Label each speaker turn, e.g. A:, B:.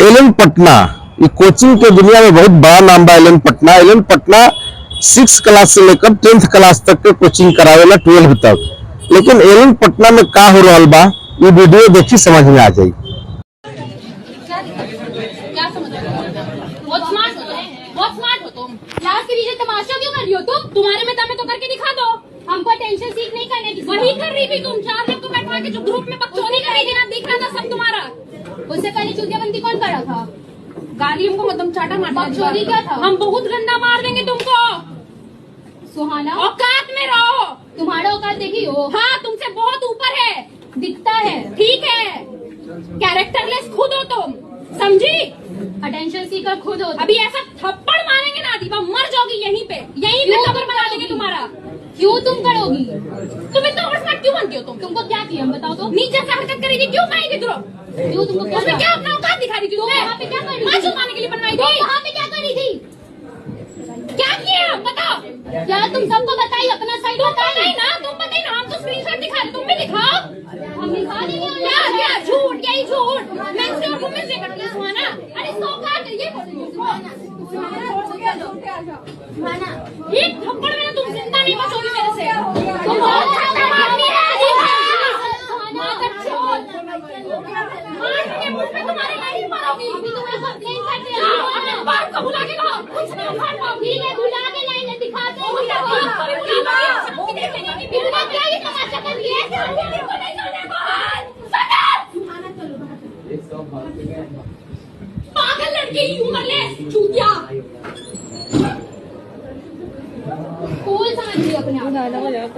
A: Elon Patna, ये coaching के दुनिया में बहुत बड़ा नाम बा। एलन पटना 6 क्लास से लेकर 10th क्लास तक के कोचिंग करावेला, 12 तक। लेकिन एलन पटना में का हो रहा बा, ये वीडियो देखी समझ में आ जाई।
B: बहुत स्मार्ट हो तुम। क्लास के पीछे तमाशा क्यों कर रही हो तुम? तुम्हारे में दम है तो करके दिखा दो। हमको टेंशन सीख नहीं करने की। वही कर रही थी तुम, 4 लोग को बैठा के जो ग्रुप में बकचोदी कर रही थी ना, दिख रहा था सब तुम्हारा। उससे पहले चूतियाबंदी कौन कर रहा था? गाली हमको मतलब चाटा मारना। बकचोदी क्या था? हम बहुत गंदा मार देंगे तुमको। सुहाना औकात में रहो। तुम्हारा औकात देखी हो? हाँ, तुमसे बहुत ऊपर है, दिखता है। ठीक है, कैरेक्टरलेस खुद हो तुम, समझी? अटेंशन सीकर खुद हो। अभी ऐसा थप्पड़ मारेंगे ना दीपा, मर जाओगी यहीं पे कब्र बना देंगे तुम्हारा। क्यों तुम करोगी? तुम इतना ओवरस्मार्ट क्यों बनती हो तुम? तुमको क्या किया हम बताओ तो? नीचे से हरकत करी थी, क्यों मारी थी तुम? क्यों तुमको क्या अपना औकात दिखा रही थी? वहाँ पे क्या कर रही थी? माँ छुपाने के लिए बनवाई थी। वहाँ पे क्या कर रही थी? क्या किया बताओ? क्या तुम सबको बताइए, अपना साइड बताइए ना। तुम बताइए ना, हम तो स्क्रीनशॉट दिखा रहे, तुम भी दिखाओ। हम दिखा देंगे। क्या झूठ, यही झूठ। मैं उससे और वुमेन से करती हूँ ना। अरे सो का ये एक थप्पड़ में तुम जिंदा नहीं बचोगी मेरे से। तुम बहुत ज्यादा मारती है। तुम्हारे नहीं मारोगी। तुम्हें कंप्लेन करते हैं, बात को बुला के कहो। कुछ नहीं उखाड़ पाओगी। ठीक है, बुला के लाइन दिखा दो। क्या ये तमाशा कर रही है? पागल लड़की उम्र ले चूतिया। कूल समझ रही अपने आप।